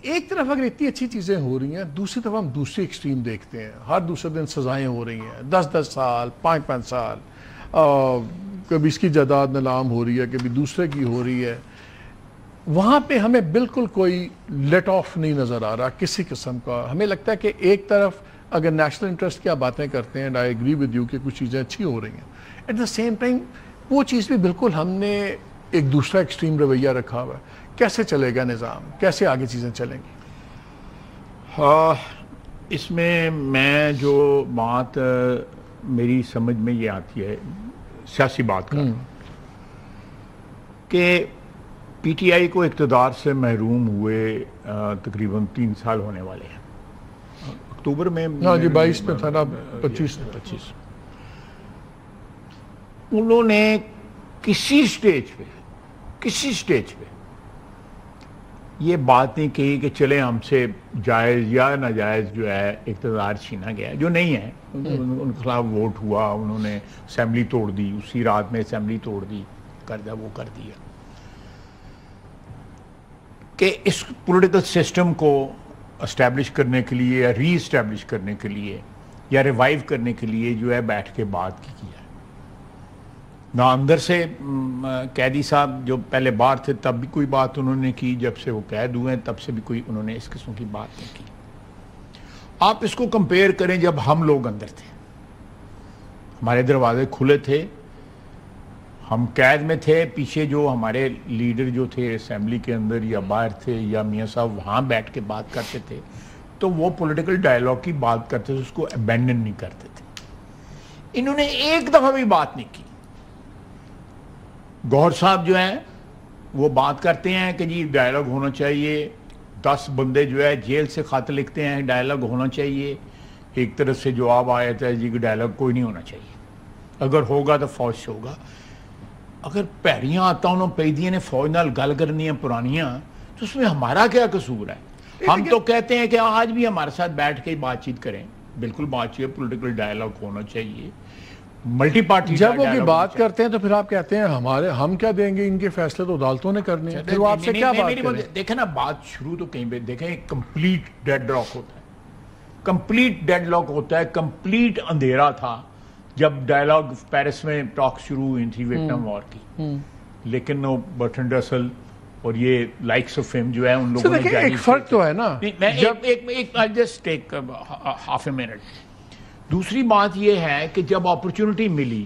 ایک طرف اگر اتنی اچھی چیزیں ہو رہی ہیں، دوسری طرف ہم دوسری ایکسٹریم دیکھتے ہیں. ہر دوسرے دن سزائیں ہو رہی ہیں، 10 سال 5 سال، کبھی اس کی جائیداد نیلام ہو رہی ہے، کبھی دوسرے کی ہو رہی ہے. وہاں پہ ہمیں بالکل کوئی لیٹ آف نہیں نظر آ رہا کسی قسم کا. ہمیں لگتا ہے کہ ایک طرف اگر نیشنل انٹرسٹ کی آپ باتیں کرتے ہیں، آئی ایگری ود یو کہ کچھ چیزیں اچھی ہو رہی ہیں، ایٹ دا سیم ٹائم وہ چیز بھی بالکل ہم نے ایک دوسرا ایکسٹریم رویہ رکھا ہوا ہے. کیسے چلے گا نظام؟ کیسے آگے چیزیں چلیں گی؟ اس میں جو بات میری سمجھ میں یہ آتی ہے سیاسی بات کا، کہ پی ٹی آئی کو اقتدار سے محروم ہوئے تقریباً 3 سال ہونے والے ہیں. اکتوبر میں 22 میں تھا نا، 25 انہوں نے کسی سٹیج پہ یہ بات نہیں کہی کہ چلیں ہم سے جائز یا ناجائز جو ہے اقتدار چھینا گیا، جو نہیں ہے. ان کے خلاف ووٹ ہوا، انہوں نے اسمبلی توڑ دی، اسی رات میں اسمبلی توڑ دی، کر دیا. کہ اس پولیٹیکل سسٹم کو اسٹیبلش کرنے کے لیے یا ری اسٹیبلش کرنے کے لیے یا ریوائیو کرنے کے لیے جو ہے بیٹھ کے بات کی ہے. نہ اندر سے قیدی صاحب جو پہلے باہر تھے تب بھی کوئی بات انہوں نے کی، جب سے وہ قید ہوئے ہیں تب سے بھی کوئی انہوں نے اس قسم کی بات نہیں کی. آپ اس کو کمپیئر کریں جب ہم لوگ اندر تھے، ہمارے دروازے کھلے تھے، ہم قید میں تھے، پیچھے جو ہمارے لیڈر جو تھے اسمبلی کے اندر یا باہر تھے یا میاں صاحب وہاں بیٹھ کے بات کرتے تھے، تو وہ پولیٹیکل ڈائیلاگ کی بات کرتے تھے، اس کو ابینڈن نہیں کرتے تھے. انہوں نے ایک دفعہ بھی بات نہیں کی. گوہر صاحب جو ہیں وہ بات کرتے ہیں کہ جی ڈائیلاگ ہونا چاہیے، 10 بندے جو ہے جیل سے خط لکھتے ہیں ڈائیلاگ ہونا چاہیے. ایک طرف سے جواب آیا تھا جی کہ ڈائیلاگ کوئی نہیں ہونا چاہیے، اگر ہوگا تو فوج سے ہوگا. اگر پیڑیاں آتا انہوں پیدیاں نے فوج نال گل کرنی ہیں پرانیاں، تو اس میں ہمارا کیا قصور ہے؟ ہم تو کہتے ہیں کہ آج بھی ہمارے ساتھ بیٹھ کے بات چیت کریں. بالکل بات چیت، پولیٹیکل ڈائیلاگ ہونا چاہیے، ملٹی پارٹی. جب وہ کی بات کرتے ہیں تو پھر آپ کہتے ہیں ہم کیا دیں گے، ان کے فیصلے تو عدالتوں نے کرنے ہیں. پھر وہ آپ سے کیا بات کریں؟ دیکھیں نا، بات شروع تو کہیں پہ دیکھیں، ایک کمپلیٹ ڈیڈ لاک ہوتا ہے، کمپلیٹ ڈیڈ لاک ہوتا ہے، کمپلیٹ اندھیرا تھا جب ڈائیلاگ پیرس میں ٹاک شروع ہوئی تھی ویتنام وار کی. لیکن وہ برٹن رسل اور یہ لائکس آف ہم جو ہے ان لوگوں نے ایک فرق تو ہے نا. Just take half a minute. دوسری بات یہ ہے کہ جب اپرچونٹی ملی،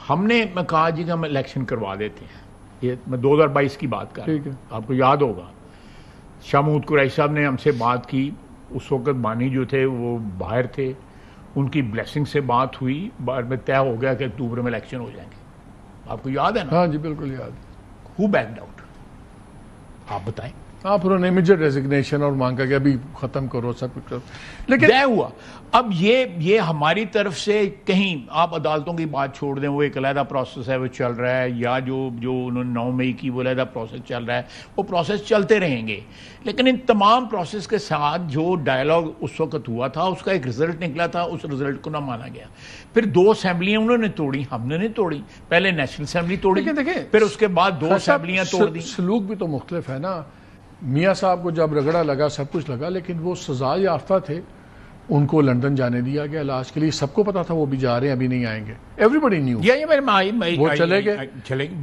ہم نے میں کہا جی کہ ہم الیکشن کروا دیتے ہیں. یہ میں 2022 کی بات کر رہا ہوں، آپ کو یاد ہوگا شاہ محمود قریشی صاحب نے ہم سے بات کی. اس وقت بانی جو تھے وہ باہر تھے، ان کی بلیسنگ سے بات ہوئی، بعد میں طے ہو گیا کہ اکتوبر میں الیکشن ہو جائیں گے. آپ کو یاد ہے نا؟ ہاں جی بالکل یاد. ہو بیکڈ آؤٹ؟ آپ بتائیں. آپ انہوں نے امیجیٹ ریزگنیشن اور مانگا کہ ابھی ختم کرو سب کچھ. لیکن طے ہوا. اب یہ ہماری طرف سے کہیں آپ عدالتوں کی بات چھوڑ دیں، وہ ایک علیحدہ پروسیس ہے، وہ چل رہا ہے، یا جو انہوں نے 9 مئی کی وہ علیحدہ پروسیس چل رہا ہے، وہ پروسیس چلتے رہیں گے. لیکن ان تمام پروسیس کے ساتھ جو ڈائیلاگ اس وقت ہوا تھا اس کا ایک رزلٹ نکلا تھا، اس رزلٹ کو نہ مانا گیا. پھر 2 اسمبلیاں انہوں نے توڑی، ہم نے نہیں توڑی. پہلے نیشنل اسمبلی توڑی، پھر اس کے بعد 2 اسمبلیاں توڑ دی. سلوک بھی تو مختلف ہے نا. میاں صاحب کو جب رگڑا لگا، سب کچھ لگا، لیکن وہ سزا یافتہ تھے، ان کو لندن جانے دیا گیا علاج کے لیے. سب کو پتا تھا وہ بھی جا رہے ہیں، ابھی نہیں آئیں گے. ایوری بڈی نیو. وہ چلے گئے.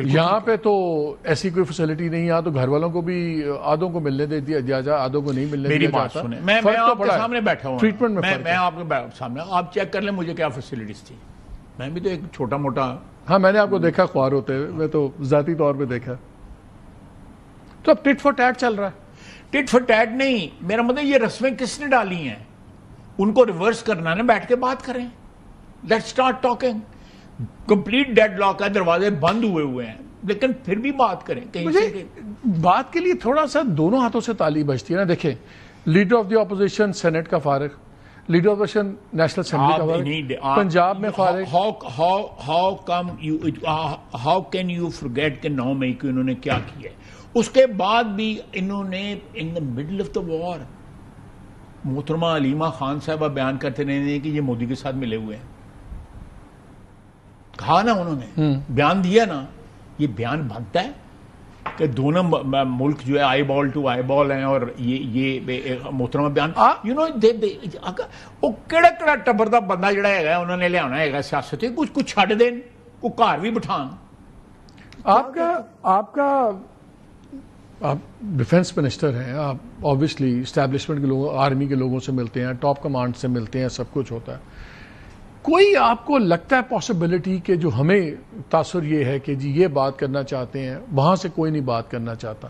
یہاں پہ تو ایسی کوئی فیسلٹی نہیں. یہاں تو گھر والوں کو بھی آدھوں کو ملنے دے دیا جا، آدھوں کو نہیں ملنے دیا جاتا. میں آپ کے سامنے بیٹھا ہوں، ٹریٹمنٹ میں آپ کے سامنے، آپ چیک کر لیں مجھے کیا فیسلٹیز تھی. میں بھی تو ایک چھوٹا موٹا. ہاں میں نے آپ کو دیکھا خوار ہوتے ہوئے، میں تو ذاتی طور پہ دیکھا. تو اب ٹٹ فار ٹیٹ چل رہا ہے. ٹٹ فار ٹیٹ نہیں، میرا مطلب یہ رسمیں کس نے ڈالی ہیں، ان کو ریورس کرنا ہے. بیٹھ کے بات کریں، let's start talking. Complete deadlock ہے، دروازے بند ہوئے ہیں، لیکن پھر بھی بات کریں. مجھے بات کے لیے تھوڑا سا دونوں ہاتھوں سے تالی بجتی ہے نا. دیکھیں، leader of the opposition senate کا فارغ، leader of opposition national assembly کا فارغ، پنجاب میں فارغ. ہاؤ کین یو فرگیٹ کہ 9 مئی کو انہوں نے کیا کیا ہے. اس کے بعد بھی انہوں نے ان دا مڈل آف دا وار محترمہ علیمہ خان صاحبہ بیان کرتے رہے کہ یہ مودی کے ساتھ ملے ہوئے ہیں. کہا نا انہوں نے، بیان دیا نا. یہ بیان بنتا ہے؟ کہ دونوں ملک جو ہے آئی بال ٹو آئی بال ہیں, اور یہ محترمہ بیان یو نو وہ کہڑا ٹبر دا بندہ جڑا ہے انہوں نے لیا ہے سیاست کچھ چھڈ دین, کو گھر بھی بٹھان. آپ ڈیفینس منسٹر ہیں, آپ آبویسلی اسٹیبلشمنٹ کے لوگوں, آرمی کے لوگوں سے ملتے ہیں, ٹاپ کمانڈ سے ملتے ہیں, سب کچھ ہوتا ہے. کوئی آپ کو لگتا ہے پاسبلٹی کہ جو ہمیں تاثر یہ ہے کہ جی یہ بات کرنا چاہتے ہیں, وہاں سے کوئی نہیں بات کرنا چاہتا,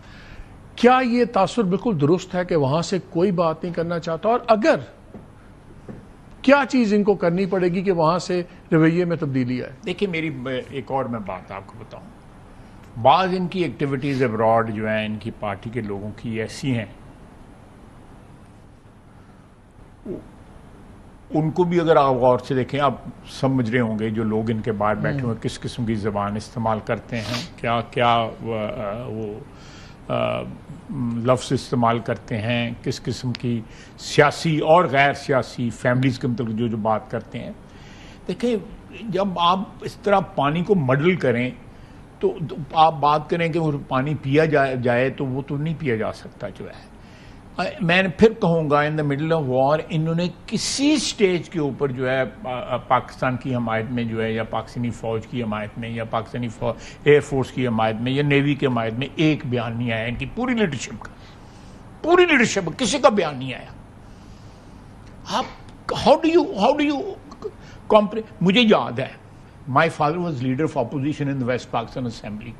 کیا یہ تاثر بالکل درست ہے کہ وہاں سے کوئی بات نہیں کرنا چاہتا, اور اگر کیا چیز ان کو کرنی پڑے گی کہ وہاں سے رویے میں تبدیلی آئے؟ دیکھیے میری ایک اور میں بات آپ کو بتاؤں, بعض ان کی ایکٹیویٹیز ابراڈ جو ہیں ان کی پارٹی کے لوگوں کی ایسی ہیں, ان کو بھی اگر آپ غور سے دیکھیں آپ سمجھ رہے ہوں گے جو لوگ ان کے باہر بیٹھے ہوئے کس قسم کی زبان استعمال کرتے ہیں, کیا وہ لفظ استعمال کرتے ہیں, کس قسم کی سیاسی اور غیر سیاسی فیملیز کے متعلق جو بات کرتے ہیں. دیکھیں جب آپ اس طرح پانی کو مڈل کریں تو آپ بات کریں کہ وہ پانی پیا جائے تو وہ تو نہیں پیا جا سکتا جو ہے. میں پھر کہوں گا ان دا مڈل آف وار انہوں نے کسی سٹیج کے اوپر جو ہے پاکستان کی حمایت میں جو ہے یا پاکستانی فوج کی حمایت میں یا پاکستانی ایئر فورس کی حمایت میں یا نیوی کی حمایت میں ایک بیان نہیں آیا ان کی پوری لیڈرشپ کسی کا بیان نہیں آیا. آپ ہاؤ ڈو یو مجھے یاد ہے my father was leader of opposition in West Pakistan assembly.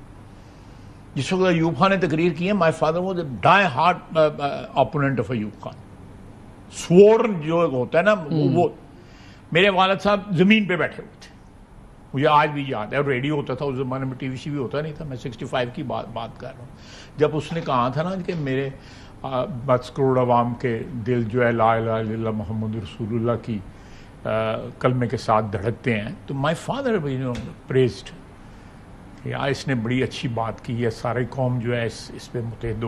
جس وقت ایوب خان نے تقریر کی ہے, my father was a die hard opponent of Ayub Khan. Sovereign جو ہوتا ہے نا وہ میرے والد صاحب زمین پہ بیٹھے ہوئے تھے, مجھے آج بھی یاد ہے. اور ریڈیو ہوتا تھا اس زمانے میں, ٹی وی سی بھی ہوتا نہیں تھا. میں 65 کی بات کر رہا ہوں. جب اس نے کہا تھا نا کہ میرے 10 کروڑ عوام کے دل جو ہے لا الہ الا اللہ محمد رسول اللہ کی کلمے کے ساتھ دھڑکتے ہیں, تو مائی فادر پریزڈ کہ اس نے بڑی اچھی بات کی ہے, ساری قوم جو ہے اس پہ متحد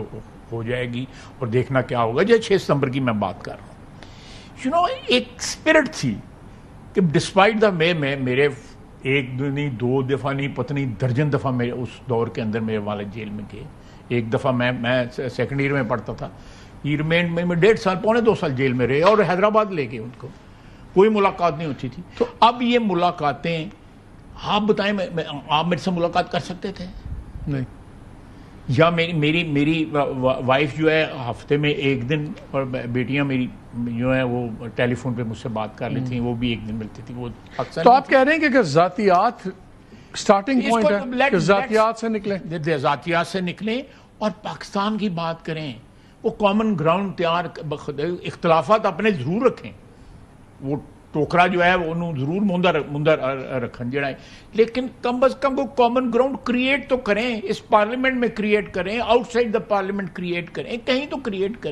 ہو جائے گی اور دیکھنا کیا ہوگا. جو 6 ستمبر کی میں بات کر رہا ہوں, یو نو ایک اسپرٹ تھی کہ ڈسپائٹ دا میرے ایک نہیں 2 دفعہ نہیں پتہ نہیں درجن دفعہ میرے اس دور کے اندر میرے والد جیل میں گئے. ایک دفعہ میں سیکنڈ ایئر میں پڑھتا تھا, ہی ریمینڈ میں 1.5 سال 2.25 سال جیل میں رہے, اور حیدرآباد لے گئے ان کو, کوئی ملاقات نہیں ہوتی تھی. تو اب یہ ملاقاتیں آپ بتائیں آپ میرے سے ملاقات کر سکتے تھے؟ نہیں. یا میری وائف جو ہے ہفتے میں 1 دن, اور بیٹیاں میری جو ہیں وہ ٹیلی فون پہ مجھ سے بات کر لیتی ہیں, وہ بھی 1 دن ملتی تھی. وہ تو آپ کہہ رہے ہیں کہ ذاتیات سٹارٹنگ پوائنٹ ہے کہ ذاتیات سے نکلیں, ذاتیات سے نکلیں اور پاکستان کی بات کریں. وہ کامن گراؤنڈ تیار, اختلافات اپنے ضرور رکھیں, وہ ٹوکرا جو ہے وہ ضرور مندر رکھن جڑا ہے, لیکن کم از کم وہ کامن گراؤنڈ کریٹ تو کریں. اس پارلیمنٹ میں کریٹ کریں, out side the parliament create کریں, کہیں تو کریٹ کریں.